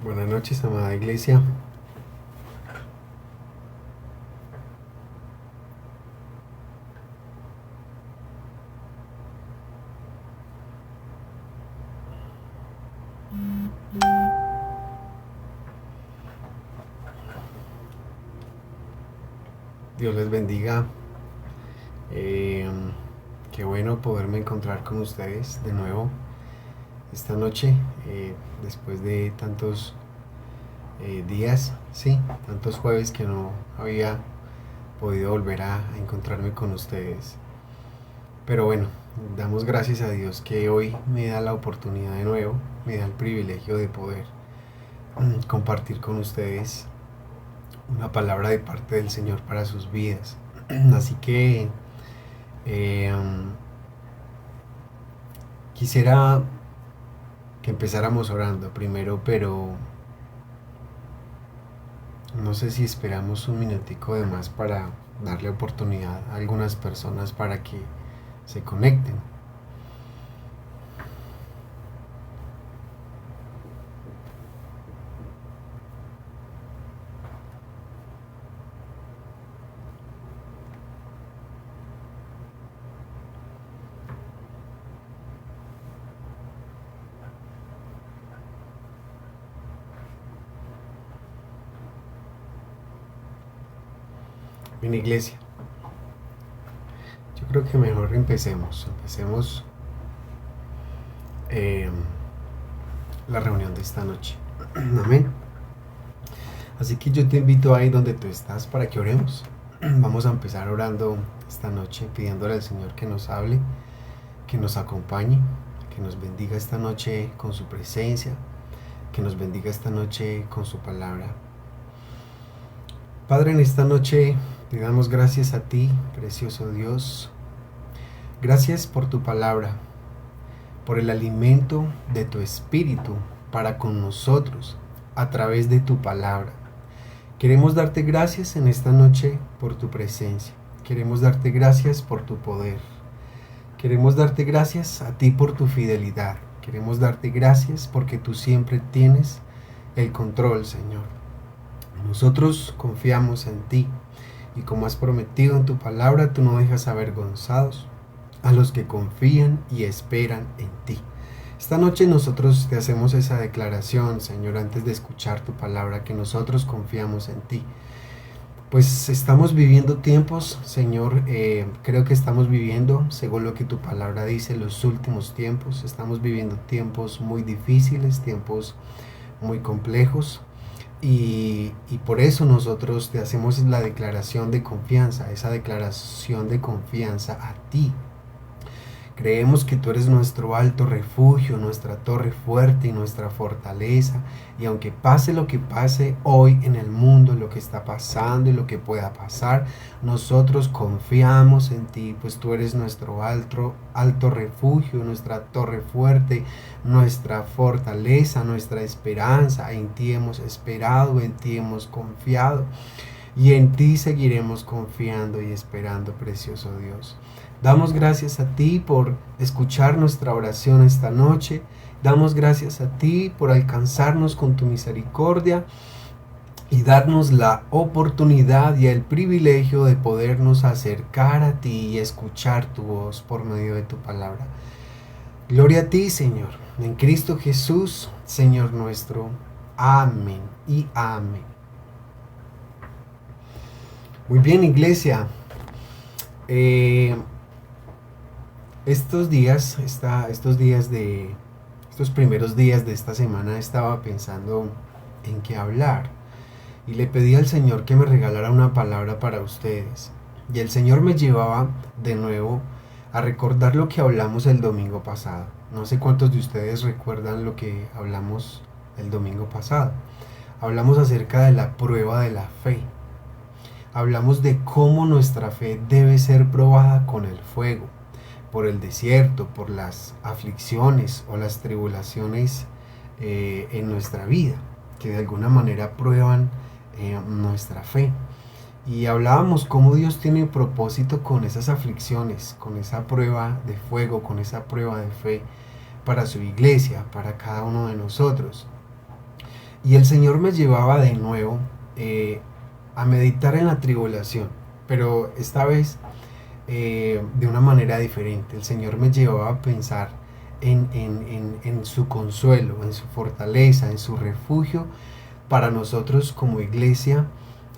Buenas noches, amada iglesia. Dios les bendiga. Eh, Qué bueno poderme encontrar con ustedes de nuevo esta noche, después de tantos días, sí, tantos jueves que no había podido volver a encontrarme con ustedes. Pero bueno, damos gracias a Dios que hoy me da la oportunidad de nuevo, me da el privilegio de poder compartir con ustedes una palabra de parte del Señor para sus vidas. Así que eh, quisiera que empezáramos orando primero, pero no sé si esperamos un minutico de más para darle oportunidad a algunas personas para que se conecten. En iglesia, yo creo que mejor empecemos eh, la reunión de esta noche. Amén. Así que yo te invito ahí donde tú estás para que oremos. Vamos a empezar orando esta noche, pidiéndole al Señor que nos hable, que nos acompañe, que nos bendiga esta noche con su presencia, que nos bendiga esta noche con su palabra. Padre, en esta noche te damos gracias a ti, precioso Dios. Gracias por tu palabra, por el alimento de tu espíritu para con nosotros a través de tu palabra. Queremos darte gracias en esta noche por tu presencia. Queremos darte gracias por tu poder. Queremos darte gracias a ti por tu fidelidad. Queremos darte gracias porque tú siempre tienes el control, Señor. Nosotros confiamos en ti y como has prometido en tu palabra, tú no dejas avergonzados a los que confían y esperan en ti. Esta noche nosotros te hacemos esa declaración, Señor, antes de escuchar tu palabra, que nosotros confiamos en ti. Pues estamos viviendo tiempos, Señor, creo que estamos viviendo, según lo que tu palabra dice, los últimos tiempos. Estamos viviendo tiempos muy difíciles, tiempos muy complejos. Y por eso nosotros te hacemos la declaración de confianza, esa declaración de confianza a ti. Creemos que tú eres nuestro alto refugio, nuestra torre fuerte y nuestra fortaleza. Y aunque pase lo que pase hoy en el mundo, lo que está pasando y lo que pueda pasar, nosotros confiamos en ti, pues tú eres nuestro alto refugio, nuestra torre fuerte, nuestra fortaleza, nuestra esperanza. En ti hemos esperado, en ti hemos confiado. Y en ti seguiremos confiando y esperando, precioso Dios. Damos gracias a ti por escuchar nuestra oración esta noche. Damos gracias a ti por alcanzarnos con tu misericordia y darnos la oportunidad y el privilegio de podernos acercar a ti y escuchar tu voz por medio de tu palabra. Gloria a ti, Señor, en Cristo Jesús, Señor nuestro. Amén y amén. Muy bien, iglesia. Estos primeros días de esta semana estaba pensando en qué hablar y le pedí al Señor que me regalara una palabra para ustedes. Y el Señor me llevaba de nuevo a recordar lo que hablamos el domingo pasado. No sé cuántos de ustedes recuerdan lo que hablamos el domingo pasado. Hablamos acerca de la prueba de la fe. Hablamos de cómo nuestra fe debe ser probada con el fuego, por el desierto, por las aflicciones o las tribulaciones en nuestra vida, que de alguna manera prueban nuestra fe. Y hablábamos cómo Dios tiene propósito con esas aflicciones, con esa prueba de fuego, con esa prueba de fe para su iglesia, para cada uno de nosotros. Y el Señor me llevaba de nuevo a meditar en la tribulación, pero esta vez de una manera diferente. El Señor me llevaba a pensar en su consuelo, en su fortaleza, en su refugio para nosotros como iglesia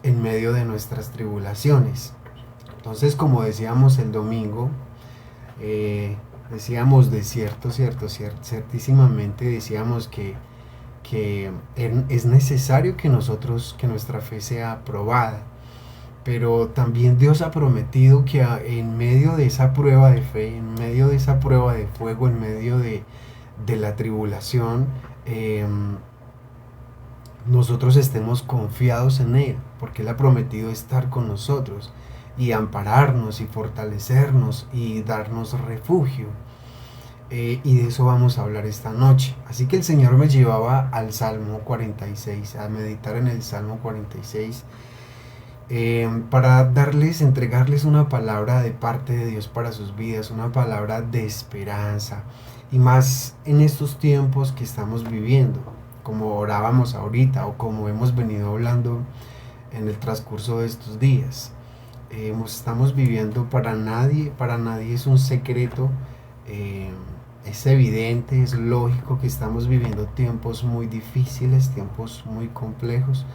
en medio de nuestras tribulaciones. Entonces, como decíamos el domingo, decíamos de ciertísimamente decíamos que es necesario que nuestra fe sea probada, pero también Dios ha prometido que en medio de esa prueba de fe, en medio de esa prueba de fuego, en medio de la tribulación, nosotros estemos confiados en Él, porque Él ha prometido estar con nosotros y ampararnos y fortalecernos y darnos refugio. Y de eso vamos a hablar esta noche. Así que el Señor me llevaba al Salmo 46, a meditar en el Salmo 46, para entregarles una palabra de parte de Dios para sus vidas, una palabra de esperanza, y más en estos tiempos que estamos viviendo, como orábamos ahorita o como hemos venido hablando en el transcurso de estos días. Estamos viviendo, para nadie es un secreto, es evidente, es lógico que estamos viviendo tiempos muy difíciles, tiempos muy complejos.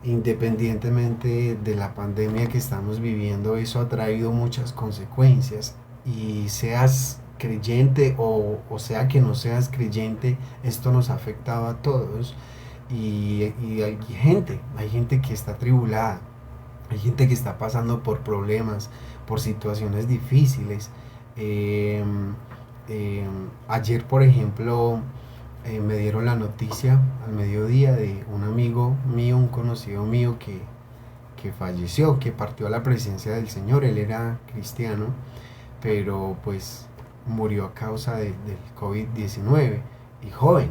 Independientemente de la pandemia que estamos viviendo, eso ha traído muchas consecuencias, y seas creyente o sea que no seas creyente, esto nos ha afectado a todos, y hay gente que está atribulada, hay gente que está pasando por problemas, por situaciones difíciles. Ayer, por ejemplo, me dieron la noticia al mediodía de un amigo mío, un conocido mío que falleció, que partió a la presencia del Señor. Él era cristiano, pero pues murió a causa del COVID-19, y joven,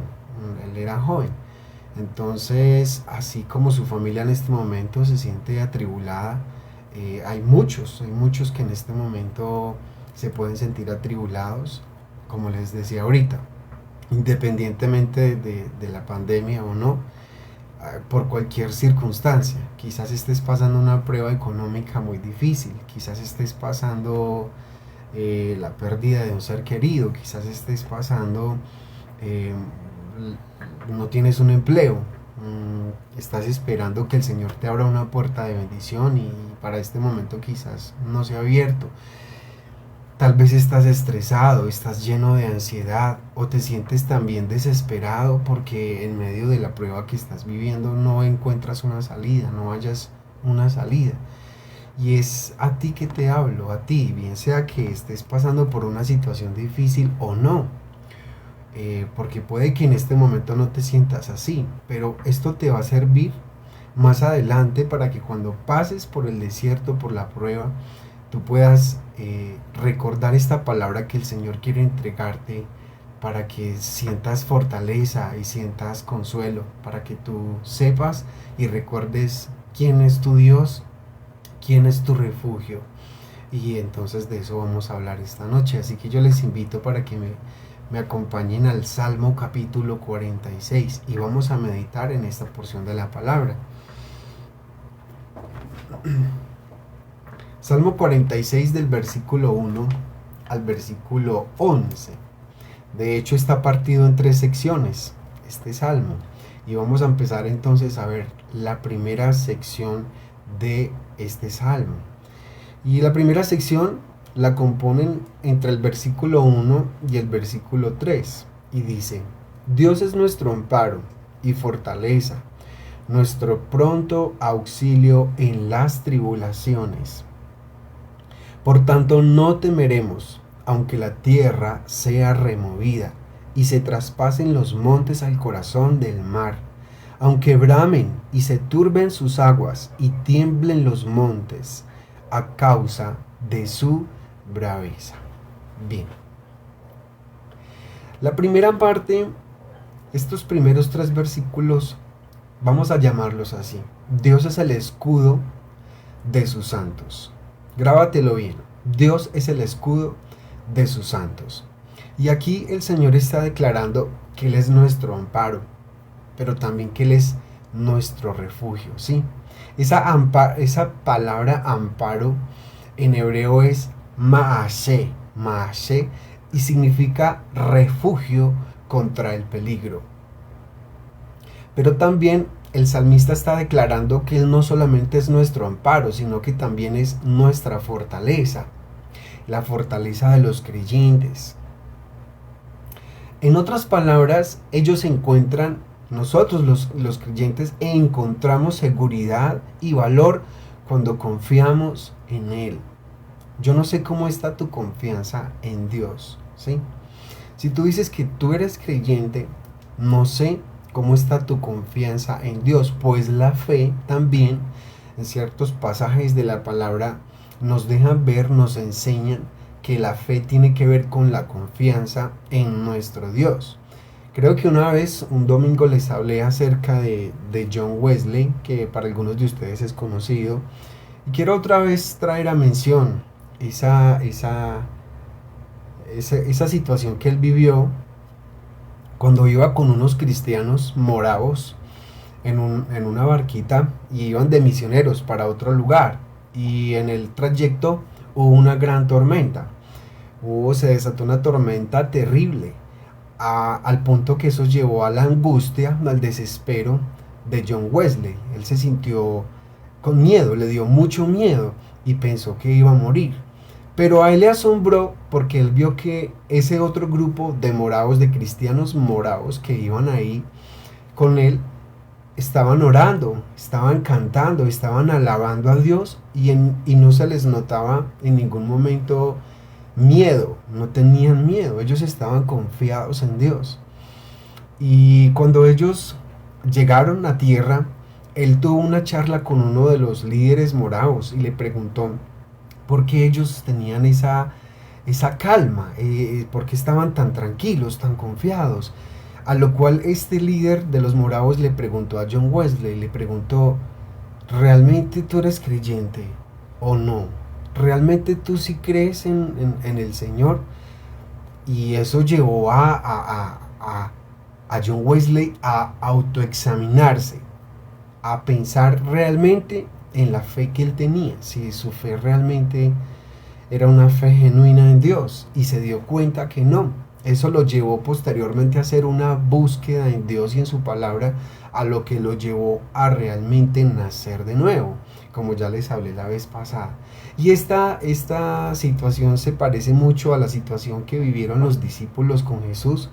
él era joven. Entonces, así como su familia en este momento se siente atribulada, hay muchos que en este momento se pueden sentir atribulados, como les decía ahorita, independientemente de la pandemia o no, por cualquier circunstancia. Quizás estés pasando una prueba económica muy difícil, quizás estés pasando la pérdida de un ser querido, quizás estés pasando, no tienes un empleo, estás esperando que el Señor te abra una puerta de bendición, y para este momento quizás no se ha abierto. Tal vez estás estresado, estás lleno de ansiedad, o te sientes también desesperado porque en medio de la prueba que estás viviendo no encuentras una salida, no hallas una salida. Y es a ti que te hablo, a ti, bien sea que estés pasando por una situación difícil o no, porque puede que en este momento no te sientas así, pero esto te va a servir más adelante para que cuando pases por el desierto, por la prueba, tú puedas recordar esta palabra que el Señor quiere entregarte, para que sientas fortaleza y sientas consuelo, para que tú sepas y recuerdes quién es tu Dios, quién es tu refugio. Y entonces de eso vamos a hablar esta noche. Así que yo les invito para que me acompañen al Salmo capítulo 46, y vamos a meditar en esta porción de la palabra. Salmo 46, del versículo 1 al versículo 11. De hecho, está partido en 3 secciones este salmo, y vamos a empezar entonces a ver la primera sección de este salmo. Y la primera sección la componen entre el versículo 1 y el versículo 3, y dice: Dios es nuestro amparo y fortaleza, nuestro pronto auxilio en las tribulaciones. Por tanto, no temeremos, aunque la tierra sea removida y se traspasen los montes al corazón del mar, aunque bramen y se turben sus aguas y tiemblen los montes a causa de su braveza. Bien. La primera parte, estos primeros 3 versículos, vamos a llamarlos así: Dios es el escudo de sus santos. Grábatelo bien: Dios es el escudo de sus santos. Y aquí el Señor está declarando que Él es nuestro amparo, pero también que Él es nuestro refugio, ¿sí? Esa palabra amparo en hebreo es maashe, y significa refugio contra el peligro. Pero también el salmista está declarando que Él no solamente es nuestro amparo, sino que también es nuestra fortaleza, la fortaleza de los creyentes. En otras palabras, ellos encuentran, nosotros los creyentes, encontramos seguridad y valor cuando confiamos en Él. Yo no sé cómo está tu confianza en Dios, ¿sí? Si tú dices que tú eres creyente, no sé cómo está tu confianza en Dios, pues la fe también, en ciertos pasajes de la palabra, nos dejan ver, nos enseñan que la fe tiene que ver con la confianza en nuestro Dios. Creo que una vez, un domingo, les hablé acerca de John Wesley, que para algunos de ustedes es conocido, y quiero otra vez traer a mención esa situación que él vivió cuando iba con unos cristianos moravos en una barquita y iban de misioneros para otro lugar, y en el trayecto hubo una gran tormenta. Se desató una tormenta terrible, al punto que eso llevó a la angustia, al desespero de John Wesley. Él se sintió con miedo, le dio mucho miedo y pensó que iba a morir. Pero a él le asombró porque él vio que ese otro grupo de moravos, de cristianos moravos que iban ahí con él, estaban orando, estaban cantando, estaban alabando a Dios, y no se les notaba en ningún momento miedo, no tenían miedo, ellos estaban confiados en Dios. Y cuando ellos llegaron a tierra, él tuvo una charla con uno de los líderes moravos y le preguntó por qué ellos tenían esa calma, por qué estaban tan tranquilos, tan confiados. A lo cual este líder de los moravos le preguntó a John Wesley, le preguntó: ¿realmente tú eres creyente o no? ¿Realmente tú sí crees en el Señor? Y eso llevó a John Wesley a autoexaminarse, a pensar realmente en la fe que él tenía, si su fe realmente era una fe genuina en Dios, y se dio cuenta que no. Eso lo llevó posteriormente a hacer una búsqueda en Dios y en su palabra, a lo que lo llevó a realmente nacer de nuevo, como ya les hablé la vez pasada. Y esta situación se parece mucho a la situación que vivieron los discípulos con Jesús,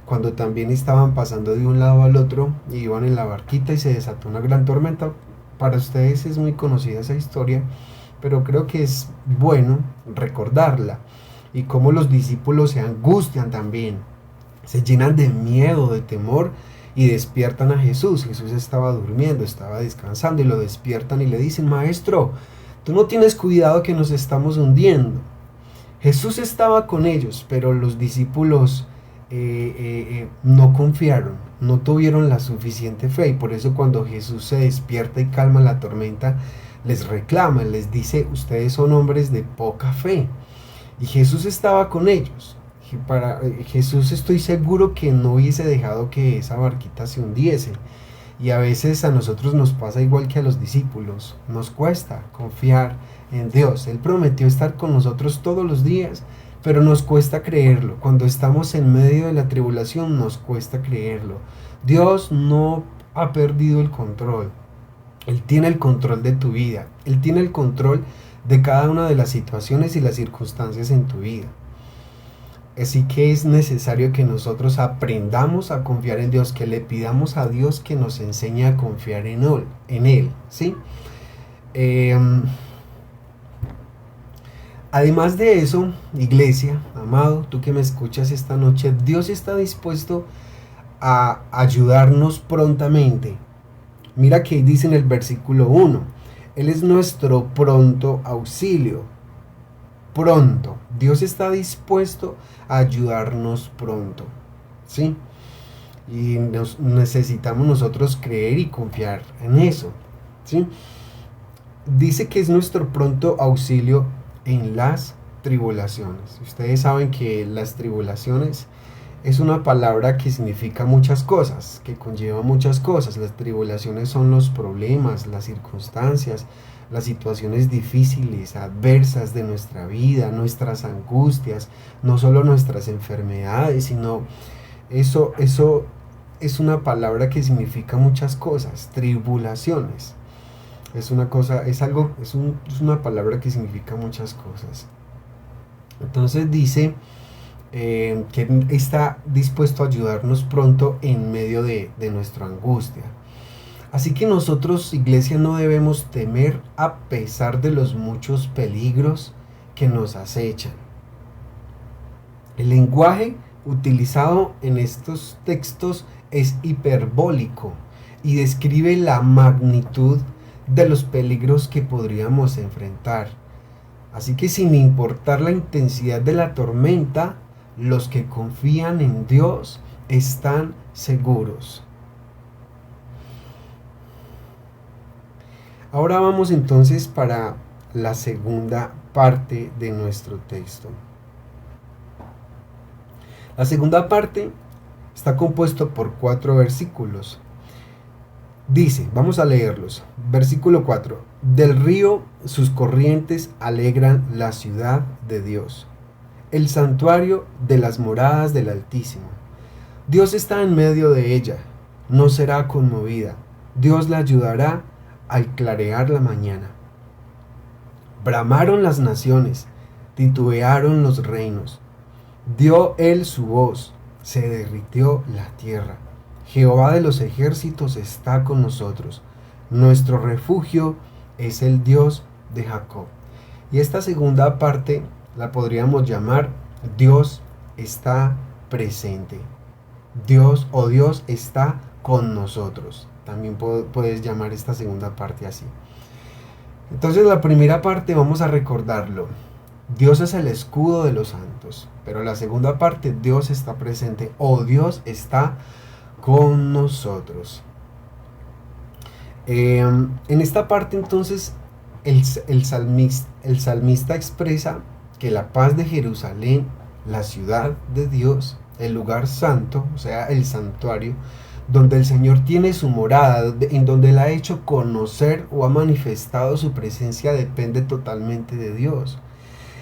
cuando también estaban pasando de un lado al otro y iban en la barquita y se desató una gran tormenta. Para ustedes es muy conocida esa historia, pero creo que es bueno recordarla, y cómo los discípulos se angustian también, se llenan de miedo, de temor, y despiertan a Jesús. Jesús estaba durmiendo, estaba descansando, y lo despiertan y le dicen: Maestro, tú no tienes cuidado que nos estamos hundiendo. Jesús estaba con ellos, pero los discípulos no confiaron, no tuvieron la suficiente fe, y por eso cuando Jesús se despierta y calma la tormenta, les reclama, les dice: ustedes son hombres de poca fe. Y Jesús estaba con ellos. Para Jesús, estoy seguro que no hubiese dejado que esa barquita se hundiese. Y a veces a nosotros nos pasa igual que a los discípulos, nos cuesta confiar en Dios. Él prometió estar con nosotros todos los días, pero nos cuesta creerlo. Cuando estamos en medio de la tribulación, nos cuesta creerlo. Dios no ha perdido el control. Él tiene el control de tu vida. Él tiene el control de cada una de las situaciones y las circunstancias en tu vida. Así que es necesario que nosotros aprendamos a confiar en Dios, que le pidamos a Dios que nos enseñe a confiar en Él, ¿sí? Además de eso, iglesia, amado, tú que me escuchas esta noche, Dios está dispuesto a ayudarnos prontamente. Mira que dice en el versículo 1, Él es nuestro pronto auxilio. Pronto. Dios está dispuesto a ayudarnos pronto, ¿sí? Y necesitamos nosotros creer y confiar en eso, ¿sí? Dice que es nuestro pronto auxilio en las tribulaciones. Ustedes saben que las tribulaciones es una palabra que significa muchas cosas, que conlleva muchas cosas. Las tribulaciones son los problemas, las circunstancias, las situaciones difíciles, adversas de nuestra vida, nuestras angustias, no solo nuestras enfermedades, sino eso es una palabra que significa muchas cosas. Tribulaciones es una cosa, es una palabra que significa muchas cosas. Entonces dice que está dispuesto a ayudarnos pronto en medio de nuestra angustia. Así que nosotros, iglesia, no debemos temer a pesar de los muchos peligros que nos acechan. El lenguaje utilizado en estos textos es hiperbólico y describe la magnitud de los peligros que podríamos enfrentar. Así que sin importar la intensidad de la tormenta, los que confían en Dios están seguros. Ahora vamos entonces para la segunda parte de nuestro texto. La segunda parte está compuesto por 4 versículos. Dice, vamos a leerlos. Versículo 4. Del río sus corrientes alegran la ciudad de Dios, el santuario de las moradas del Altísimo. Dios está en medio de ella, no será conmovida. Dios la ayudará al clarear la mañana. Bramaron las naciones, titubearon los reinos. Dio él su voz, se derritió la tierra. Jehová de los ejércitos está con nosotros. Nuestro refugio es el Dios de Jacob. Y esta segunda parte la podríamos llamar Dios está presente. Dios está con nosotros. También puedes llamar esta segunda parte así. Entonces la primera parte vamos a recordarlo. Dios es el escudo de los santos. Pero la segunda parte, Dios está presente o Dios está con nosotros. En esta parte entonces el salmista expresa que la paz de Jerusalén, la ciudad de Dios, el lugar santo, o sea, el santuario, donde el Señor tiene su morada, en donde Él ha hecho conocer o ha manifestado su presencia, depende totalmente de Dios.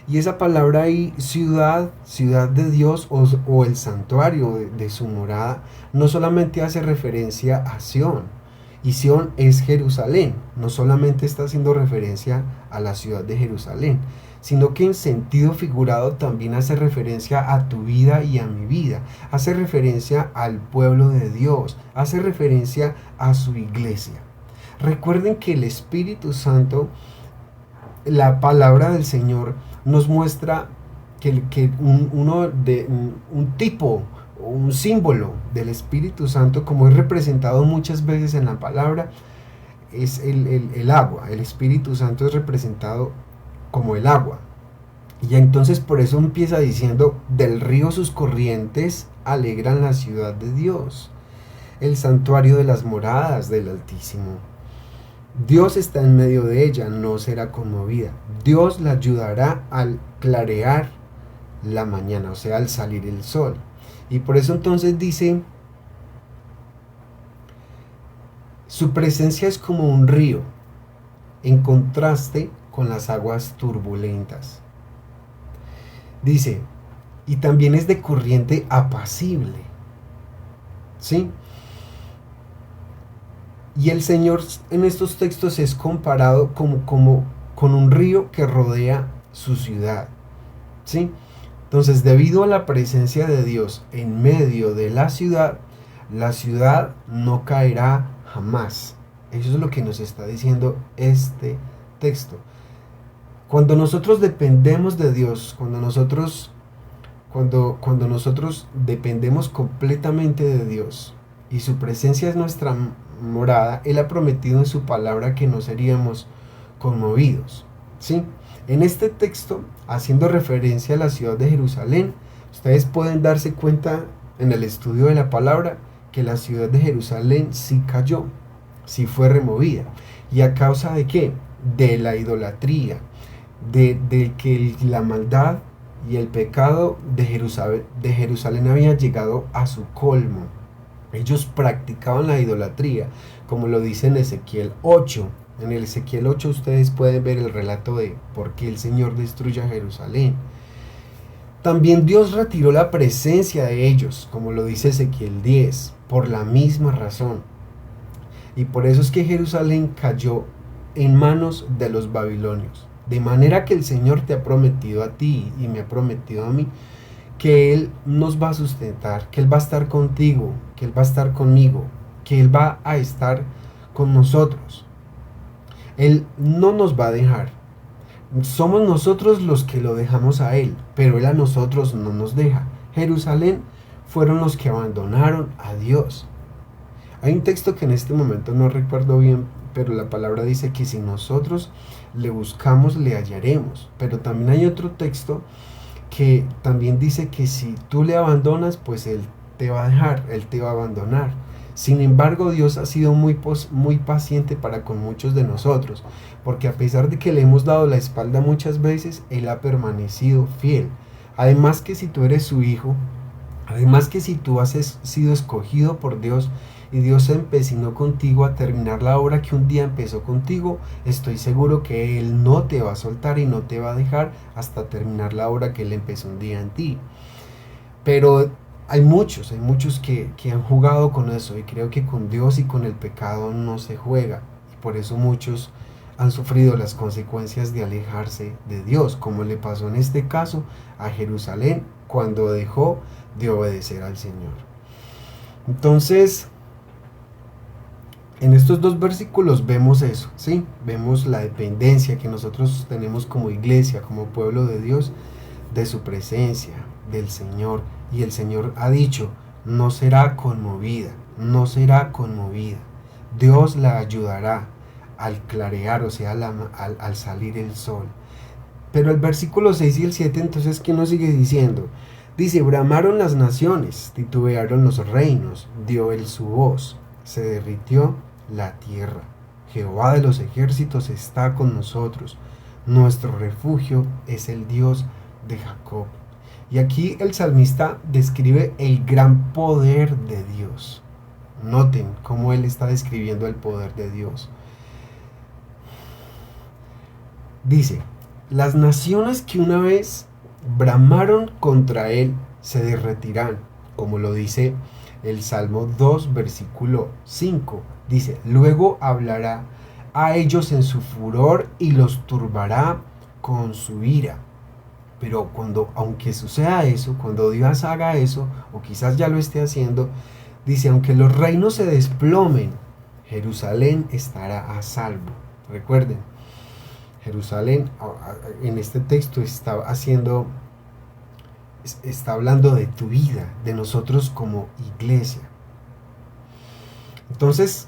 Y esa palabra ahí, ciudad de Dios o el santuario de su morada, no solamente hace referencia a Sión, y Sión es Jerusalén, no solamente está haciendo referencia a la ciudad de Jerusalén, sino que en sentido figurado también hace referencia a tu vida y a mi vida, hace referencia al pueblo de Dios, hace referencia a su iglesia. Recuerden que el Espíritu Santo, la palabra del Señor, nos muestra que un tipo, un símbolo del Espíritu Santo, como es representado muchas veces en la palabra, es el agua. El Espíritu Santo es representado como el agua. Y entonces por eso empieza diciendo, del río sus corrientes alegran la ciudad de Dios, el santuario de las moradas del Altísimo. Dios está en medio de ella, no será conmovida. Dios la ayudará al clarear la mañana, o sea, al salir el sol. Y por eso entonces dice, su presencia es como un río, en contraste con las aguas turbulentas. Dice, y también es de corriente apacible. ¿Sí? Y el Señor en estos textos es comparado con un río que rodea su ciudad. ¿Sí? Entonces, debido a la presencia de Dios en medio de la ciudad no caerá jamás. Eso es lo que nos está diciendo este texto. Cuando nosotros dependemos de Dios, cuando nosotros dependemos completamente de Dios y su presencia es nuestra morada, Él ha prometido en su palabra que no seríamos conmovidos. ¿Sí? En este texto, haciendo referencia a la ciudad de Jerusalén, ustedes pueden darse cuenta en el estudio de la palabra que la ciudad de Jerusalén sí cayó, sí fue removida. ¿Y a causa de qué? De la idolatría, de que la maldad y el pecado de Jerusalén había llegado a su colmo. Ellos practicaban la idolatría, como lo dice en Ezequiel 8. En el Ezequiel 8 ustedes pueden ver el relato de por qué el Señor destruye a Jerusalén. También Dios retiró la presencia de ellos, como lo dice Ezequiel 10, por la misma razón. Y por eso es que Jerusalén cayó en manos de los babilonios. De manera que el Señor te ha prometido a ti y me ha prometido a mí que Él nos va a sustentar, que Él va a estar contigo, que Él va a estar conmigo, que Él va a estar con nosotros. Él no nos va a dejar. Somos nosotros los que lo dejamos a Él, pero Él a nosotros no nos deja. Jerusalén fueron los que abandonaron a Dios. Hay un texto que en este momento no recuerdo bien, pero la palabra dice que si nosotros le buscamos, le hallaremos. Pero también hay otro texto que también dice que si tú le abandonas, pues Él te va a dejar, Él te va a abandonar. Sin embargo, Dios ha sido muy paciente para con muchos de nosotros, porque a pesar de que le hemos dado la espalda muchas veces, Él ha permanecido fiel. Además que si tú eres su hijo, además que si tú has sido escogido por Dios y Dios se empecinó contigo a terminar la obra que un día empezó contigo, estoy seguro que Él no te va a soltar y no te va a dejar hasta terminar la obra que Él empezó un día en ti. Pero hay muchos que han jugado con eso, y creo que con Dios y con el pecado no se juega. Y por eso muchos han sufrido las consecuencias de alejarse de Dios, como le pasó en este caso a Jerusalén cuando dejó de obedecer al Señor. Entonces, en estos dos versículos vemos eso, ¿sí? Vemos la dependencia que nosotros tenemos como iglesia, como pueblo de Dios, de su presencia, del Señor. Y el Señor ha dicho, no será conmovida, no será conmovida. Dios la ayudará al clarear, o sea, al salir el sol. Pero el versículo 6 y el 7, entonces, ¿qué nos sigue diciendo? Dice, bramaron las naciones, titubearon los reinos, dio él su voz, se derritió la tierra. Jehová de los ejércitos está con nosotros, nuestro refugio es el Dios de Jacob. Y aquí el salmista describe el gran poder de Dios. Noten cómo él está describiendo el poder de Dios. Dice, las naciones que una vez bramaron contra él se derretirán, como lo dice el Salmo 2, versículo 5. Dice, luego hablará a ellos en su furor y los turbará con su ira. Pero aunque suceda eso, cuando Dios haga eso, o quizás ya lo esté haciendo, dice, aunque los reinos se desplomen, Jerusalén estará a salvo. Recuerden, Jerusalén en este texto está hablando de tu vida, de nosotros como iglesia. Entonces,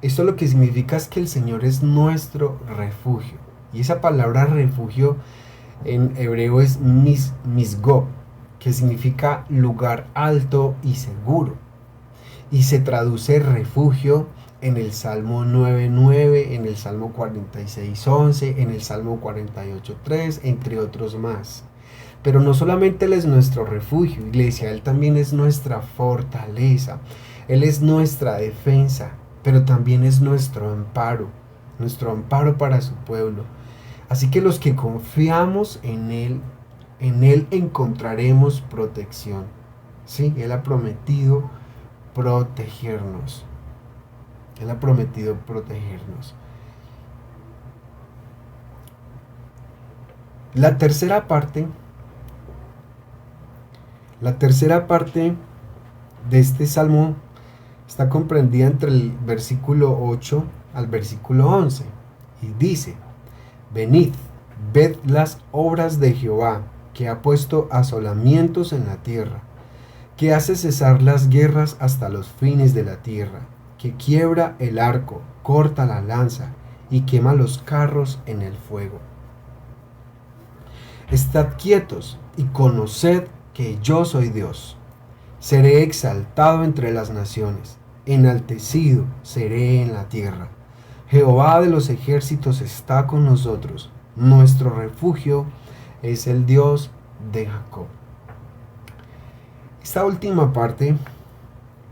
esto lo que significa es que el Señor es nuestro refugio. Y esa palabra refugio en hebreo es misgob, que significa lugar alto y seguro. Y se traduce refugio en el Salmo 9:9, en el Salmo 46:11, en el Salmo 48:3, entre otros más. Pero no solamente Él es nuestro refugio, iglesia, Él también es nuestra fortaleza, Él es nuestra defensa, pero también es nuestro amparo para su pueblo. Así que los que confiamos en Él encontraremos protección. Sí, Él ha prometido protegernos. Él ha prometido protegernos. La tercera parte de este salmo está comprendida entre el versículo 8 al versículo 11 y dice, venid, ved las obras de Jehová, que ha puesto asolamientos en la tierra, que hace cesar las guerras hasta los fines de la tierra, que quiebra el arco, corta la lanza y quema los carros en el fuego. Estad quietos y conoced que yo soy Dios. Seré exaltado entre las naciones, enaltecido seré en la tierra. Jehová de los ejércitos está con nosotros, nuestro refugio es el Dios de Jacob. Esta última parte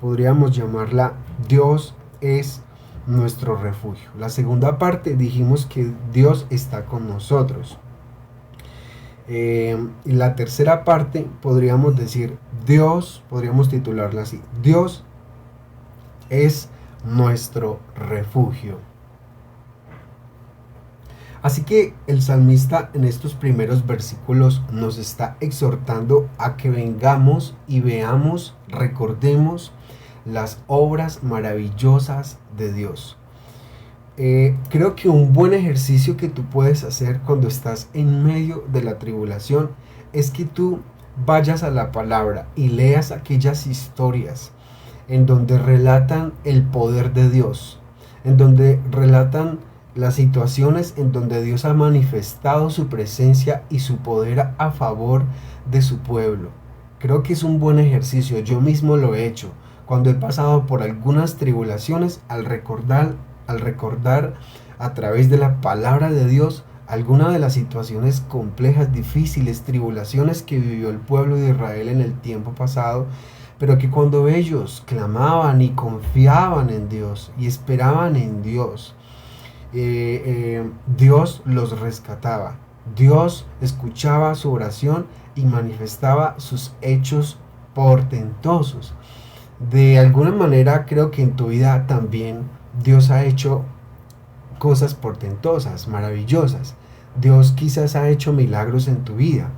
podríamos llamarla Dios es nuestro refugio. La segunda parte dijimos que Dios está con nosotros. Y la tercera parte podríamos decir Dios, podríamos titularla así, Dios es nuestro refugio. Así que el salmista en estos primeros versículos nos está exhortando a que vengamos y veamos, recordemos las obras maravillosas de Dios. Creo que un buen ejercicio que tú puedes hacer cuando estás en medio de la tribulación es que tú vayas a la palabra y leas aquellas historias en donde relatan el poder de Dios, en donde relatan las situaciones en donde Dios ha manifestado su presencia y su poder a favor de su pueblo. Creo que es un buen ejercicio, yo mismo lo he hecho. Cuando he pasado por algunas tribulaciones, al recordar a través de la palabra de Dios algunas de las situaciones complejas, difíciles, tribulaciones que vivió el pueblo de Israel en el tiempo pasado, pero que cuando ellos clamaban y confiaban en Dios y esperaban en Dios, Dios los rescataba. Dios escuchaba su oración y manifestaba sus hechos portentosos. De alguna manera creo que en tu vida también Dios ha hecho cosas portentosas, maravillosas. Dios quizás ha hecho milagros en tu vida,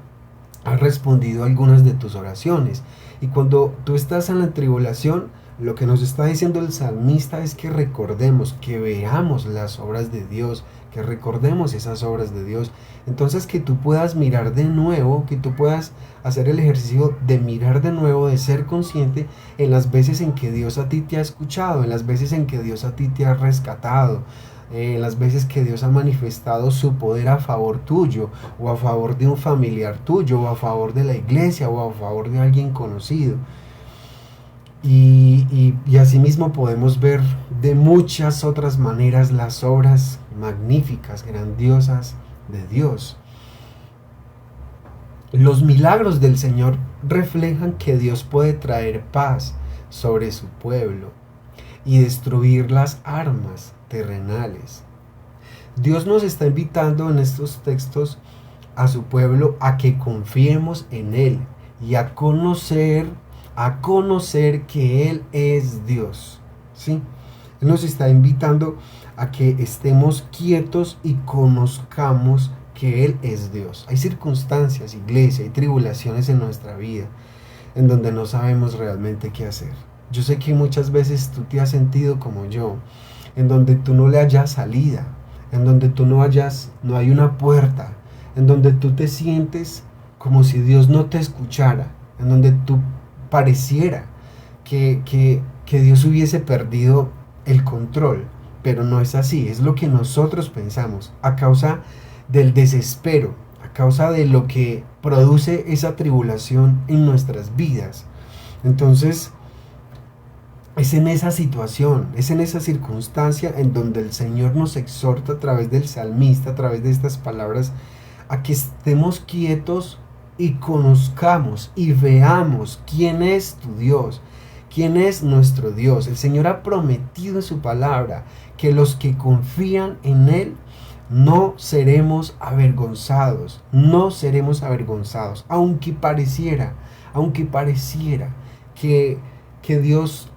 ha respondido a algunas de tus oraciones. Y cuando tú estás en la tribulación, lo que nos está diciendo el salmista es que recordemos, que veamos las obras de Dios, que recordemos esas obras de Dios. Entonces que tú puedas mirar de nuevo, que tú puedas hacer el ejercicio de mirar de nuevo, de ser consciente en las veces en que Dios a ti te ha escuchado, en las veces en que Dios a ti te ha rescatado, en las veces que Dios ha manifestado su poder a favor tuyo, o a favor de un familiar tuyo, o a favor de la iglesia, o a favor de alguien conocido. Y asimismo podemos ver de muchas otras maneras las obras magníficas, grandiosas de Dios. Los milagros del Señor reflejan que Dios puede traer paz sobre su pueblo y destruir las armas terrenales. Dios nos está invitando en estos textos a su pueblo a que confiemos en Él y a conocer que Él es Dios, ¿sí? Él nos está invitando a que estemos quietos y conozcamos que Él es Dios. Hay circunstancias, iglesia, hay tribulaciones en nuestra vida en donde no sabemos realmente qué hacer. Yo sé que muchas veces tú te has sentido como yo, en donde tú no le hayas salida, en donde tú no hay una puerta, en donde tú te sientes como si Dios no te escuchara, en donde tú pareciera que Dios hubiese perdido el control, pero no es así. Es lo que nosotros pensamos a causa del desespero, a causa de lo que produce esa tribulación en nuestras vidas. Entonces es en esa situación, es en esa circunstancia en donde el Señor nos exhorta a través del salmista, a través de estas palabras, a que estemos quietos y conozcamos y veamos quién es tu Dios, quién es nuestro Dios. El Señor ha prometido en su palabra que los que confían en Él no seremos avergonzados, aunque pareciera que Dios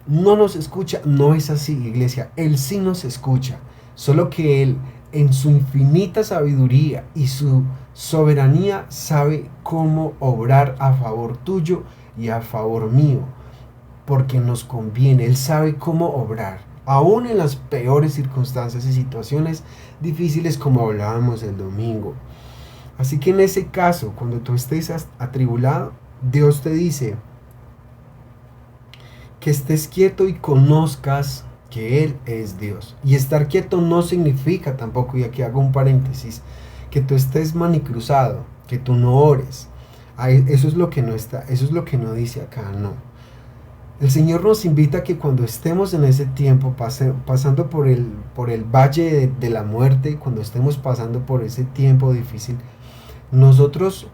no nos escucha. No es así, iglesia. Él sí nos escucha, solo que Él, en su infinita sabiduría y su soberanía, sabe cómo obrar a favor tuyo y a favor mío, porque nos conviene. Él sabe cómo obrar, aún en las peores circunstancias y situaciones difíciles, como hablábamos el domingo. Así que en ese caso, cuando tú estés atribulado, Dios te dice que estés quieto y conozcas que Él es Dios. Y estar quieto no significa tampoco, y aquí hago un paréntesis, que tú estés manicruzado, que tú no ores. Eso es lo que no está, eso es lo que no dice acá, no. El Señor nos invita a que cuando estemos en ese tiempo, pasando por el valle de la muerte, cuando estemos pasando por ese tiempo difícil, nosotros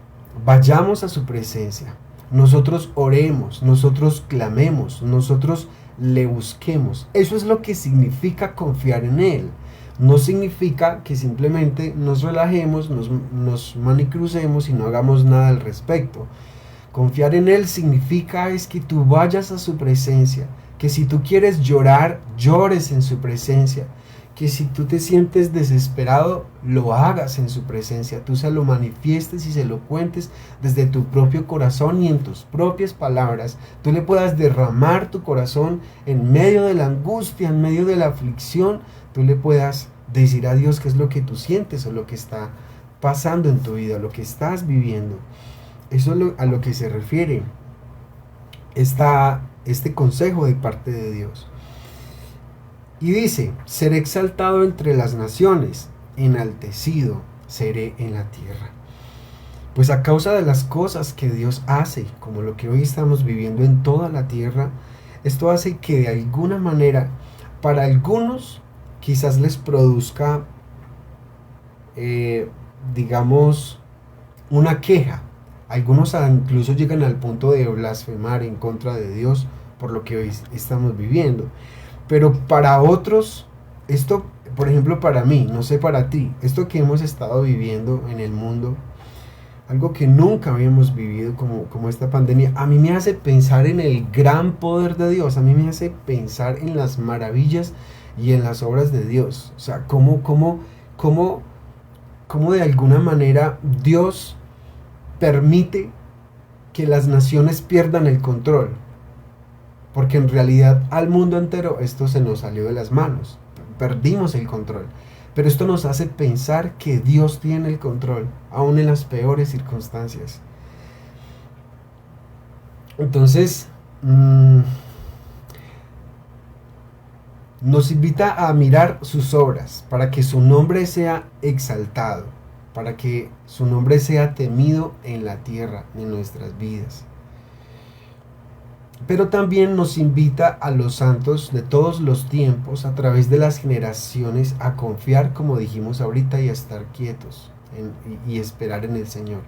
vayamos a su presencia, nosotros oremos, nosotros clamemos, nosotros le busquemos. Eso es lo que significa confiar en Él. No significa que simplemente nos relajemos, nos manicrucemos y no hagamos nada al respecto. Confiar en Él significa es que tú vayas a su presencia, que si tú quieres llorar, llores en su presencia, que si tú te sientes desesperado, lo hagas en su presencia, tú se lo manifiestes y se lo cuentes desde tu propio corazón y en tus propias palabras, tú le puedas derramar tu corazón en medio de la angustia, en medio de la aflicción, tú le puedas decir a Dios qué es lo que tú sientes o lo que está pasando en tu vida, lo que estás viviendo. Eso es a lo que se refiere este consejo de parte de Dios. Y dice, seré exaltado entre las naciones, enaltecido seré en la tierra. Pues a causa de las cosas que Dios hace, como lo que hoy estamos viviendo en toda la tierra, esto hace que de alguna manera, para algunos, quizás les produzca, digamos, una queja. Algunos incluso llegan al punto de blasfemar en contra de Dios por lo que hoy estamos viviendo. Pero para otros, esto, por ejemplo, para mí, no sé para ti, esto que hemos estado viviendo en el mundo, algo que nunca habíamos vivido como esta pandemia, a mí me hace pensar en el gran poder de Dios, a mí me hace pensar en las maravillas y en las obras de Dios. O sea, cómo de alguna manera Dios permite que las naciones pierdan el control. Porque en realidad al mundo entero esto se nos salió de las manos, perdimos el control. Pero esto nos hace pensar que Dios tiene el control, aún en las peores circunstancias. Entonces, nos invita a mirar sus obras para que su nombre sea exaltado, para que su nombre sea temido en la tierra, en nuestras vidas. Pero también nos invita a los santos de todos los tiempos, a través de las generaciones, a confiar, como dijimos ahorita, y a estar quietos y esperar en el Señor.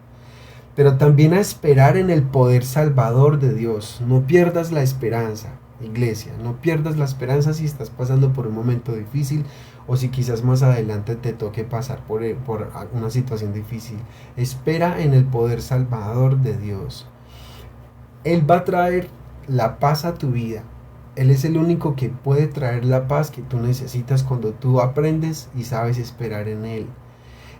Pero también a esperar en el poder salvador de Dios. No pierdas la esperanza, iglesia, no pierdas la esperanza si estás pasando por un momento difícil o si quizás más adelante te toque pasar por una situación difícil. Espera en el poder salvador de Dios. Él va a traer la paz a tu vida. Él es el único que puede traer la paz que tú necesitas cuando tú aprendes y sabes esperar en Él.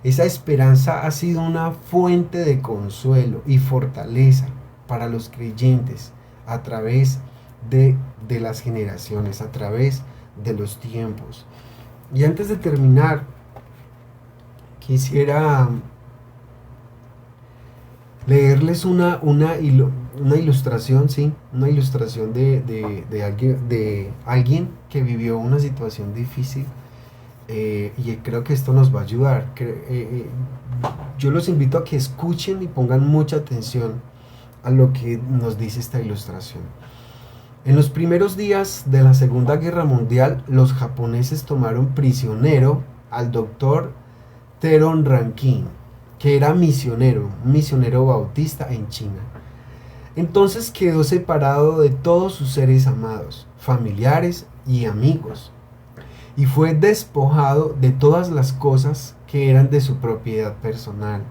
Esa esperanza ha sido una fuente de consuelo y fortaleza para los creyentes a través de las generaciones, a través de los tiempos. Y antes de terminar, quisiera leerles una ilustración, ¿sí? Una ilustración de alguien que vivió una situación difícil, y creo que esto nos va a ayudar. Yo los invito a que escuchen y pongan mucha atención a lo que nos dice esta ilustración. En los primeros días de la Segunda Guerra Mundial, los japoneses tomaron prisionero al doctor Theron Rankin, que era un misionero bautista en China. Entonces quedó separado de todos sus seres amados, familiares y amigos, y fue despojado de todas las cosas que eran de su propiedad personal.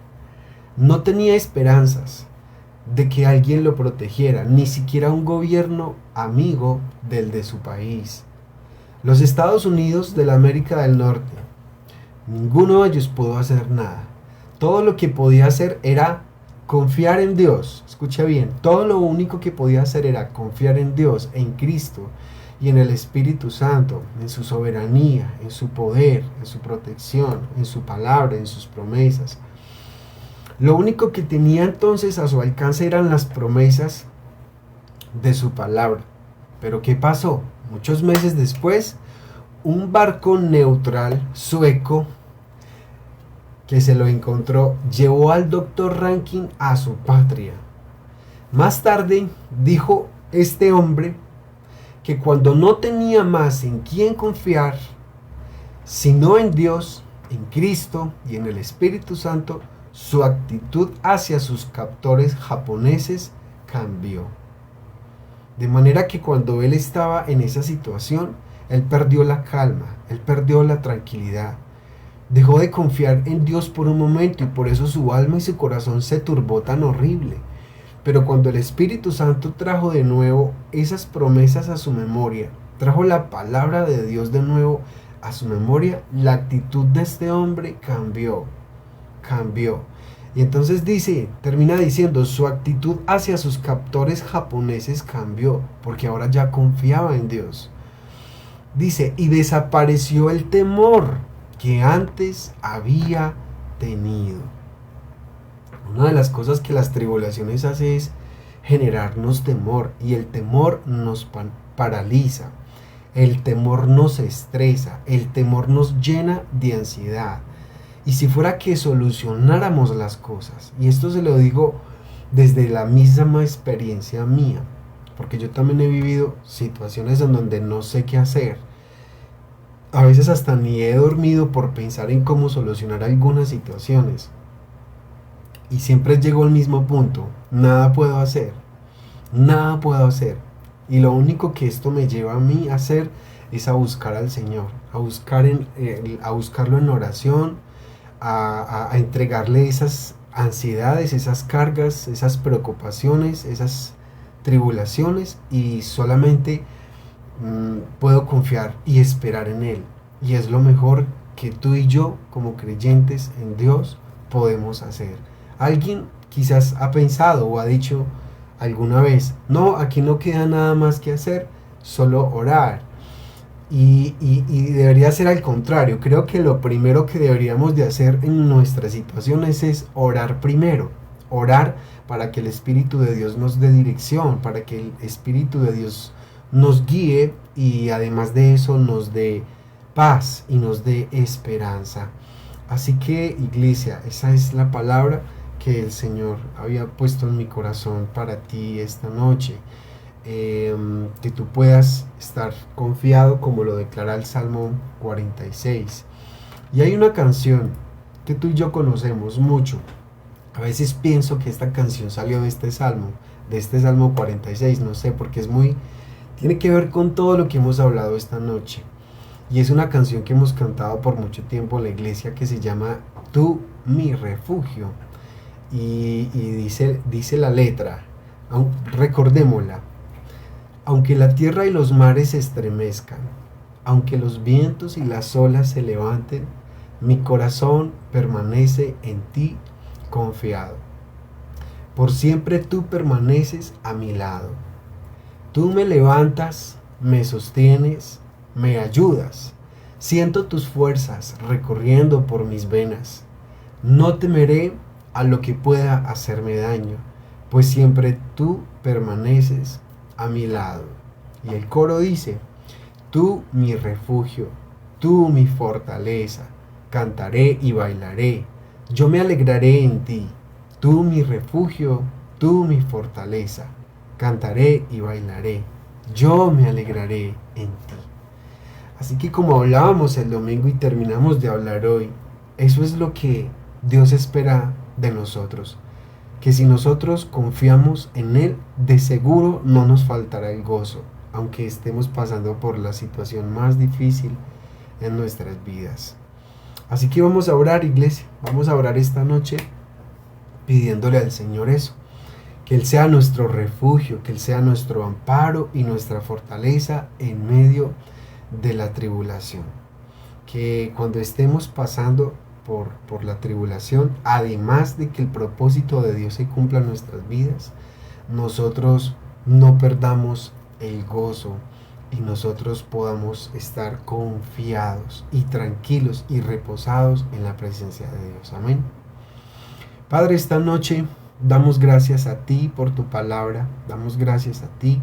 No tenía esperanzas de que alguien lo protegiera, ni siquiera un gobierno amigo del de su país. Los Estados Unidos de la América del Norte, ninguno de ellos pudo hacer nada. Todo lo que podía hacer era confiar en Dios. Escucha bien, todo lo único que podía hacer era confiar en Dios, en Cristo y en el Espíritu Santo, en su soberanía, en su poder, en su protección, en su palabra, en sus promesas. Lo único que tenía entonces a su alcance eran las promesas de su palabra. Pero ¿qué pasó? Muchos meses después, un barco neutral sueco que se lo encontró llevó al doctor Rankin a su patria. Más tarde dijo este hombre que cuando no tenía más en quién confiar, sino en Dios, en Cristo y en el Espíritu Santo, su actitud hacia sus captores japoneses cambió. De manera que cuando él estaba en esa situación, él perdió la calma, él perdió la tranquilidad. Dejó de confiar en Dios por un momento y por eso su alma y su corazón se turbó tan horrible. Pero cuando el Espíritu Santo trajo de nuevo esas promesas a su memoria, trajo la palabra de Dios de nuevo a su memoria, la actitud de este hombre cambió. Y entonces termina diciendo, su actitud hacia sus captores japoneses cambió, porque ahora ya confiaba en Dios. Dice, y desapareció el temor que antes había tenido. Una de las cosas que las tribulaciones hace es generarnos temor, y el temor nos paraliza, el temor nos estresa, el temor nos llena de ansiedad. Y si fuera que solucionáramos las cosas, y esto se lo digo desde la misma experiencia mía, porque yo también he vivido situaciones en donde no sé qué hacer, a veces hasta ni he dormido por pensar en cómo solucionar algunas situaciones, y siempre llego al mismo punto, nada puedo hacer, y lo único que esto me lleva a mí a hacer es a buscar al Señor, a buscarlo en oración, a entregarle esas ansiedades, esas cargas, esas preocupaciones, esas tribulaciones, y solamente puedo confiar y esperar en Él. Y es lo mejor que tú y yo, como creyentes en Dios, podemos hacer. Alguien quizás ha pensado o ha dicho alguna vez, no, aquí no queda nada más que hacer, solo orar. Y debería ser al contrario. Creo que lo primero que deberíamos de hacer en nuestras situaciones es orar primero. Orar para que el Espíritu de Dios nos dé dirección, para que el Espíritu de Dios nos guíe, y además de eso nos dé paz y nos dé esperanza. Así que, iglesia, esa es la palabra que el Señor había puesto en mi corazón para ti esta noche. Que tú puedas estar confiado, como lo declara el Salmo 46. Y hay una canción que tú y yo conocemos mucho. A veces pienso que esta canción salió de este Salmo 46, no sé, porque tiene que ver con todo lo que hemos hablado esta noche. Y es una canción que hemos cantado por mucho tiempo en la iglesia, que se llama Tú mi refugio. Y dice la letra, recordémosla. Aunque la tierra y los mares se estremezcan, aunque los vientos y las olas se levanten, mi corazón permanece en ti confiado. Por siempre tú permaneces a mi lado. Tú me levantas, me sostienes, me ayudas. Siento tus fuerzas recorriendo por mis venas. No temeré a lo que pueda hacerme daño, pues siempre tú permaneces a mi lado. Y el coro dice, tú mi refugio, tú mi fortaleza, cantaré y bailaré, yo me alegraré en ti, tú mi refugio, tú mi fortaleza, cantaré y bailaré, yo me alegraré en ti. Así que, como hablábamos el domingo y terminamos de hablar hoy, eso es lo que Dios espera de nosotros. Que si nosotros confiamos en Él, de seguro no nos faltará el gozo, aunque estemos pasando por la situación más difícil en nuestras vidas. Así que vamos a orar, iglesia, vamos a orar esta noche pidiéndole al Señor eso, que Él sea nuestro refugio, que Él sea nuestro amparo y nuestra fortaleza en medio de la tribulación. Que cuando estemos pasando por la tribulación, además de que el propósito de Dios se cumpla en nuestras vidas, nosotros no perdamos el gozo y nosotros podamos estar confiados y tranquilos y reposados en la presencia de Dios. Amén. Padre, esta noche damos gracias a ti por tu palabra, damos gracias a ti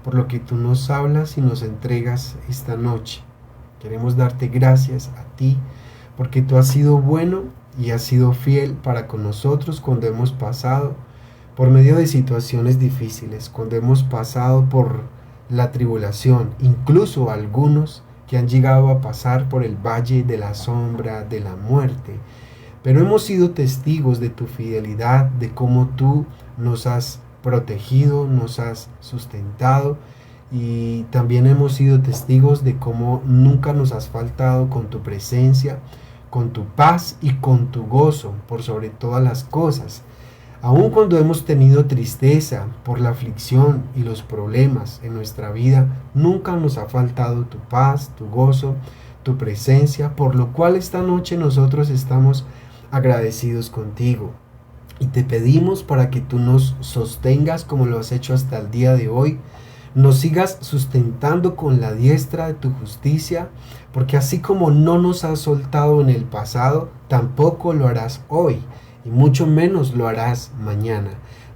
por lo que tú nos hablas y nos entregas esta noche. Queremos darte gracias a ti porque tú has sido bueno y has sido fiel para con nosotros cuando hemos pasado por medio de situaciones difíciles, cuando hemos pasado por la tribulación, incluso algunos que han llegado a pasar por el valle de la sombra de la muerte. pero hemos sido testigos de tu fidelidad, de cómo tú nos has protegido, nos has sustentado, y también hemos sido testigos de cómo nunca nos has faltado con tu presencia, con tu paz y con tu gozo por sobre todas las cosas. Aun cuando hemos tenido tristeza por la aflicción y los problemas en nuestra vida, nunca nos ha faltado tu paz, tu gozo, tu presencia, por lo cual esta noche nosotros estamos agradecidos contigo. Y te pedimos para que tú nos sostengas como lo has hecho hasta el día de hoy, nos sigas sustentando con la diestra de tu justicia, porque así como no nos has soltado en el pasado, tampoco lo harás hoy, y mucho menos lo harás mañana.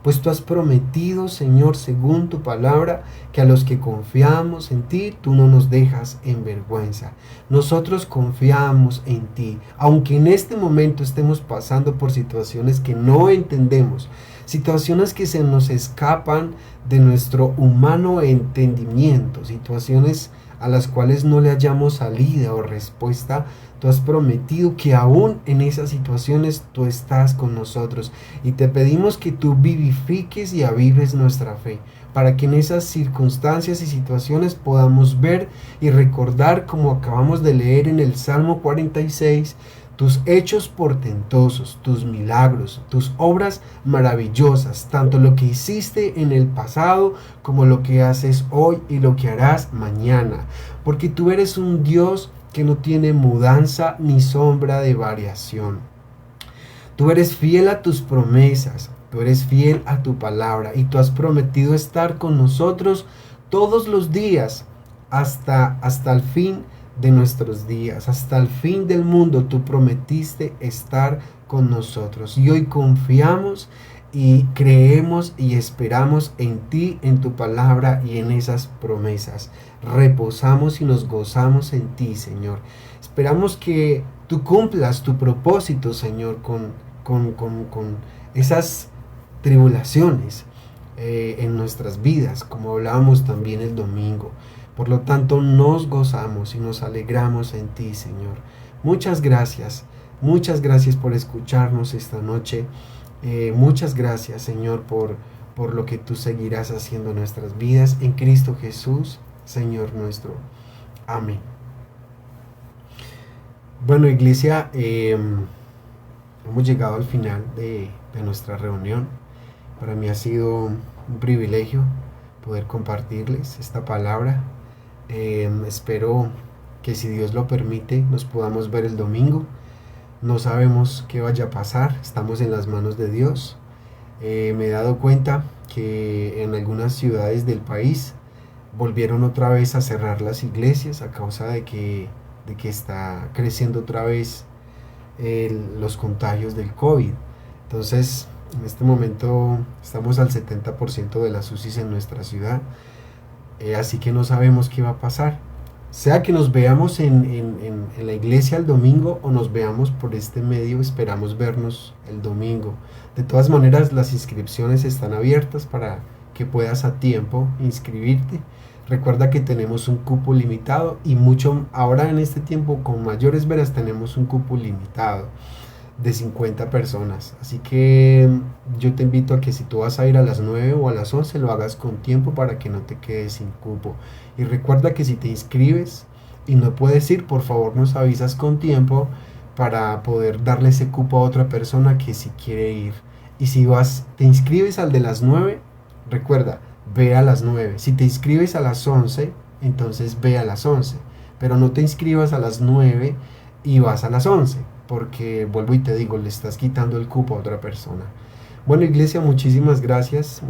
Pues tú has prometido, Señor, según tu palabra, que a los que confiamos en ti, tú no nos dejas en vergüenza. Nosotros confiamos en ti, aunque en este momento estemos pasando por situaciones que no entendemos, situaciones que se nos escapan de nuestro humano entendimiento, situaciones a las cuales no le hallamos salida o respuesta. Tú has prometido que aún en esas situaciones tú estás con nosotros, y te pedimos que tú vivifiques y avives nuestra fe, para que en esas circunstancias y situaciones podamos ver y recordar, como acabamos de leer en el Salmo 46, tus hechos portentosos, tus milagros, tus obras maravillosas, tanto lo que hiciste en el pasado como lo que haces hoy y lo que harás mañana, porque tú eres un Dios que no tiene mudanza ni sombra de variación. Tú eres fiel a tus promesas, tú eres fiel a tu palabra, y tú has prometido estar con nosotros todos los días hasta el fin de nuestros días, hasta el fin del mundo. Tú prometiste estar con nosotros, y hoy confiamos y creemos y esperamos en ti, en tu palabra y en esas promesas. Reposamos y nos gozamos en ti, Señor. Esperamos que tú cumplas tu propósito, Señor, con esas tribulaciones en nuestras vidas, como hablábamos también el domingo. Por lo tanto, nos gozamos y nos alegramos en ti, Señor. Muchas gracias por escucharnos esta noche. Muchas gracias, Señor, por lo que tú seguirás haciendo en nuestras vidas, en Cristo Jesús, Señor nuestro. Amén. Bueno, iglesia, hemos llegado al final de nuestra reunión. Para mí ha sido un privilegio poder compartirles esta palabra. Espero que, si Dios lo permite, nos podamos ver el domingo. No sabemos qué vaya a pasar, estamos en las manos de Dios. Me he dado cuenta que en algunas ciudades del país volvieron otra vez a cerrar las iglesias a causa de que está creciendo otra vez los contagios del COVID. Entonces, en este momento estamos al 70% de las UCIs en nuestra ciudad, así que no sabemos qué va a pasar. Sea que nos veamos en la iglesia el domingo o nos veamos por este medio, esperamos vernos el domingo. De todas maneras, las inscripciones están abiertas para que puedas a tiempo inscribirte. Recuerda que tenemos un cupo limitado, y ahora en este tiempo con mayores veras tenemos un cupo limitado de 50 personas. Así que yo te invito a que, si tú vas a ir a las 9 o a las 11, lo hagas con tiempo para que no te quedes sin cupo. Y recuerda que si te inscribes y no puedes ir, por favor nos avisas con tiempo para poder darle ese cupo a otra persona que sí quiere ir. Y si te inscribes al de las 9, recuerda, ve a las 9. Si te inscribes a las 11, entonces ve a las 11. Pero no te inscribas a las 9 y vas a las 11. Porque, vuelvo y te digo, le estás quitando el cupo a otra persona. Bueno, iglesia, muchísimas gracias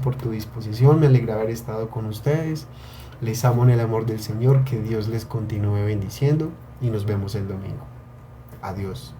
por tu disposición. Me alegra haber estado con ustedes. Les amo en el amor del Señor. Que Dios les continúe bendiciendo, y nos vemos el domingo. Adiós.